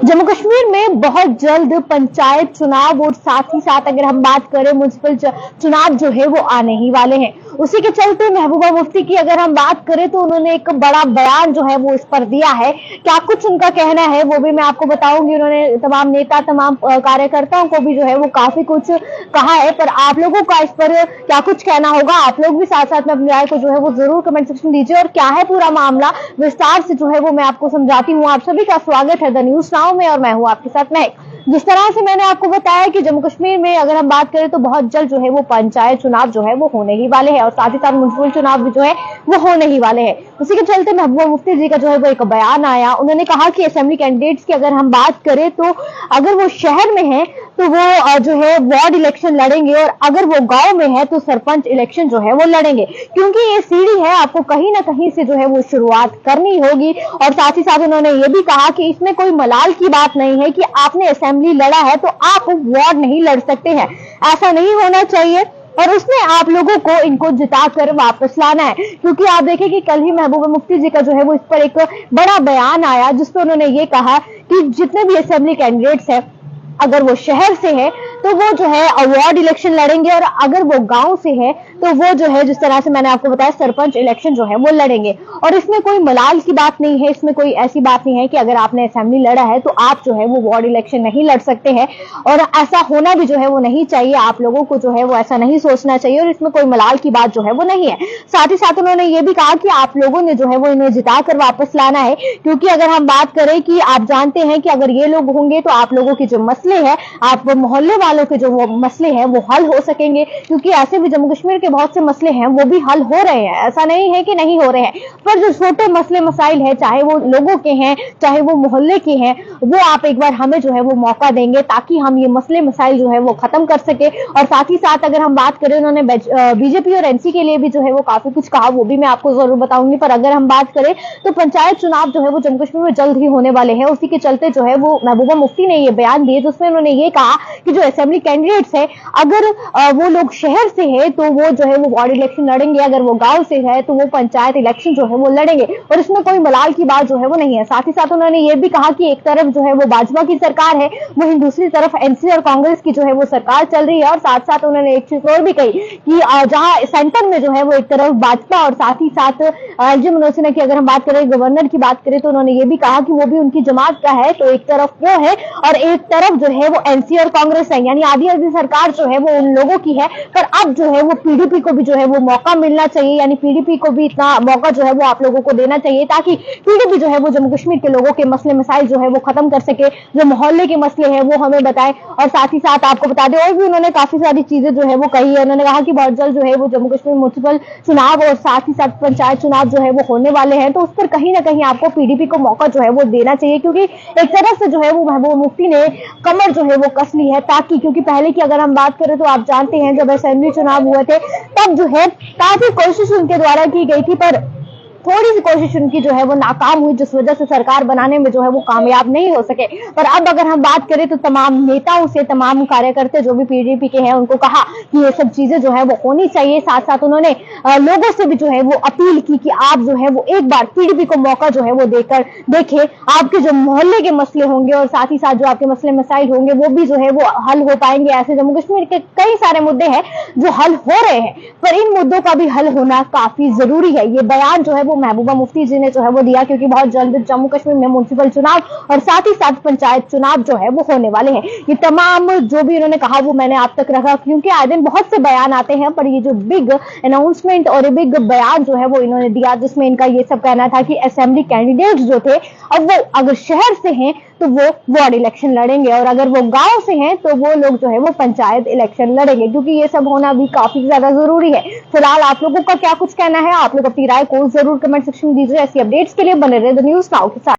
जम्मू कश्मीर में बहुत जल्द पंचायत चुनाव और साथ ही साथ अगर हम बात करें म्युनिसिपल चुनाव जो है वो आने ही वाले हैं। उसी के चलते महबूबा मुफ्ती की अगर हम बात करें तो उन्होंने एक बड़ा बयान जो है वो इस पर दिया है। क्या कुछ उनका कहना है वो भी मैं आपको बताऊंगी। उन्होंने तमाम नेता तमाम कार्यकर्ताओं को भी जो है वो काफी कुछ कहा है, पर आप लोगों का इस पर क्या कुछ कहना होगा, आप लोग भी साथ साथ में अपनी राय को जो है वो जरूर कमेंट सेक्शन में दीजिए। और क्या है पूरा मामला विस्तार से जो है वो मैं आपको समझाती हूँ। आप सभी का स्वागत है द न्यूज नाउ में और मैं हूँ आपके साथ महक। जिस तरह से मैंने आपको बताया कि जम्मू कश्मीर में अगर हम बात करें तो बहुत जल्द जो है वो पंचायत चुनाव जो है वो होने ही वाले हैं और साथ ही साथ म्युनिसिपल चुनाव भी जो है वो होने ही वाले हैं। उसी के चलते महबूबा मुफ्ती जी का जो है वो एक बयान आया। उन्होंने कहा कि असेंबली कैंडिडेट्स की अगर हम बात करें तो अगर वो शहर में है तो वो जो है वार्ड इलेक्शन लड़ेंगे और अगर वो गांव में है तो सरपंच इलेक्शन जो है वो लड़ेंगे, क्योंकि ये सीढ़ी है, आपको कहीं ना कहीं से जो है वो शुरुआत करनी होगी। और साथ ही साथ उन्होंने ये भी कहा कि इसमें कोई मलाल की बात नहीं है कि आपने असेंबली लड़ा है तो आप वार्ड नहीं लड़ सकते हैं, ऐसा नहीं होना चाहिए। और उसमें आप लोगों को इनको जिता कर वापस लाना है, क्योंकि आप देखें कि कल ही महबूबा मुफ्ती जी का जो है वो इस पर एक बड़ा बयान आया जिसपे उन्होंने ये कहा कि जितने भी असेंबली कैंडिडेट्स हैं अगर वो शहर से है तो वो जो है वार्ड इलेक्शन लड़ेंगे और अगर वो गांव से है तो वो जो है जिस तरह से मैंने आपको बताया सरपंच इलेक्शन जो है वो लड़ेंगे। और इसमें कोई मलाल की बात नहीं है, इसमें कोई ऐसी बात नहीं है कि अगर आपने असेंबली लड़ा है तो आप जो है वो वार्ड इलेक्शन नहीं लड़ सकते हैं, और ऐसा होना भी जो है वो नहीं चाहिए। आप लोगों को जो है वो ऐसा नहीं सोचना चाहिए और इसमें कोई मलाल की बात जो है वो नहीं है। साथ ही साथ उन्होंने ये भी कहा कि आप लोगों ने जो है वो इन्हें जिताकर वापस लाना है, क्योंकि अगर हम बात करें कि आप जानते हैं कि अगर ये लोग होंगे तो आप लोगों की जो मसले हैं, आप मोहल्ले वालों के जो वो मसले हैं वो हल हो सकेंगे, क्योंकि ऐसे भी जम्मू कश्मीर के बहुत से मसले हैं वो भी हल हो रहे हैं, ऐसा नहीं है कि नहीं हो रहे हैं। पर जो छोटे मसले मसाइल है, चाहे वो लोगों के हैं चाहे वो मोहल्ले के हैं, वो आप एक बार हमें जो है वो मौका देंगे ताकि हम ये मसले मसाइल जो है वो खत्म कर सके। और साथ ही साथ अगर हम बात करें, उन्होंने बीजेपी और एनसी के लिए भी जो है वो काफी कुछ कहा, वो भी मैं आपको जरूर बताऊंगी। पर अगर हम बात करें तो पंचायत चुनाव जो है वो जम्मू कश्मीर में जल्द ही होने वाले हैं। उसी के चलते जो है वो महबूबा मुफ्ती ने ये बयान दिए जिसमें उन्होंने ये कहा कि जो असेंबली कैंडिडेट्स है अगर वो लोग शहर से है तो वो जो है वो वार्ड इलेक्शन लड़ेंगे, अगर वो गांव से है तो वो पंचायत इलेक्शन जो है वो लड़ेंगे, और इसमें कोई मलाल की बात जो है वो नहीं है। साथ ही साथ उन्होंने ये भी कहा कि एक तरफ जो है वो भाजपा की सरकार है, वहीं दूसरी तरफ एनसी और कांग्रेस की जो है वो सरकार चल रही है। और साथ साथ उन्होंने एक चीज और भी कही कि जहां सेंटर में जो है वो एक तरफ भाजपा और साथ ही साथ एलजी मनोज सिन्हा की अगर हम बात करें, गवर्नर की बात करें, तो उन्होंने ये भी कहा कि वो भी उनकी जमात का है, तो एक तरफ वो है और एक तरफ जो है वो एनसी और कांग्रेस है, यानी आधी आधी सरकार जो है वो उन लोगों की है। पर अब जो है वो पीडीपी को भी जो है वो मौका मिलना चाहिए, यानी पीडीपी को भी इतना मौका जो है वो आप लोगों को देना चाहिए ताकि पीडीपी जो है वो जम्मू कश्मीर के लोगों के मसले मसाइल जो है वो खत्म कर सके, जो मोहल्ले के मसले हैं वो हमें बताएं। और साथ ही साथ आपको बता दें और भी उन्होंने काफी सारी चीजें जो है वो कही है। उन्होंने कहा कि बहुत जल्द जो है वो जम्मू कश्मीर म्युनिसिपल चुनाव और साथ ही साथ पंचायत चुनाव जो है वो होने वाले हैं, तो उस पर कहीं ना कहीं आपको पीडीपी को मौका जो है वो देना चाहिए, क्योंकि एक तरह से जो है वो महबूबा मुफ्ती ने कमर जो है वो कस ली है। ताकि क्योंकि पहले की अगर हम बात करें तो आप जानते हैं जब असेंबली चुनाव हुए थे तब जो है काफी कोशिश उनके द्वारा की गई थी, पर थोड़ी सी कोशिश उनकी जो है वो नाकाम हुई, जिस वजह से सरकार बनाने में जो है वो कामयाब नहीं हो सके। पर अब अगर हम बात करें तो तमाम नेताओं से, तमाम कार्यकर्ता जो भी पीडीपी के हैं, उनको कहा कि ये सब चीजें जो है वो होनी चाहिए। साथ साथ उन्होंने लोगों से भी जो है वो अपील की कि आप जो है वो एक बार पीडीपी को मौका जो है वो देकर देखें, आपके जो मोहल्ले के मसले होंगे और साथ ही साथ जो आपके मसले मसाइल होंगे वो भी जो है वो हल हो पाएंगे। ऐसे जम्मू कश्मीर के कई सारे मुद्दे हैं जो हल हो रहे हैं, पर इन मुद्दों का भी हल होना काफी जरूरी है। ये बयान जो है वो महबूबा मुफ्ती जी ने जो है वो दिया, क्योंकि बहुत जल्द जम्मू कश्मीर में म्युनिसिपल चुनाव और साथ ही साथ पंचायत चुनाव जो है वो होने वाले हैं। ये तमाम जो भी उन्होंने कहा वो मैंने आप तक रखा, क्योंकि आए दिन बहुत से बयान आते हैं, पर ये जो बिग अनाउंसमेंट और बिग बयान जो है वो इन्होंने दिया जिसमें इनका ये सब कहना था कि असेंबली कैंडिडेट्स जो थे अब वो अगर शहर से हैं तो वो वार्ड इलेक्शन लड़ेंगे और अगर वो गांव से हैं तो वो लोग जो है वो पंचायत इलेक्शन लड़ेंगे, क्योंकि ये सब होना भी काफी ज्यादा जरूरी है। फिलहाल आप लोगों का क्या कुछ कहना है, आप लोग अपनी राय को जरूर कमेंट सेक्शन में दीजिए। ऐसी अपडेट्स के लिए बने रहे द न्यूज नाउ के साथ।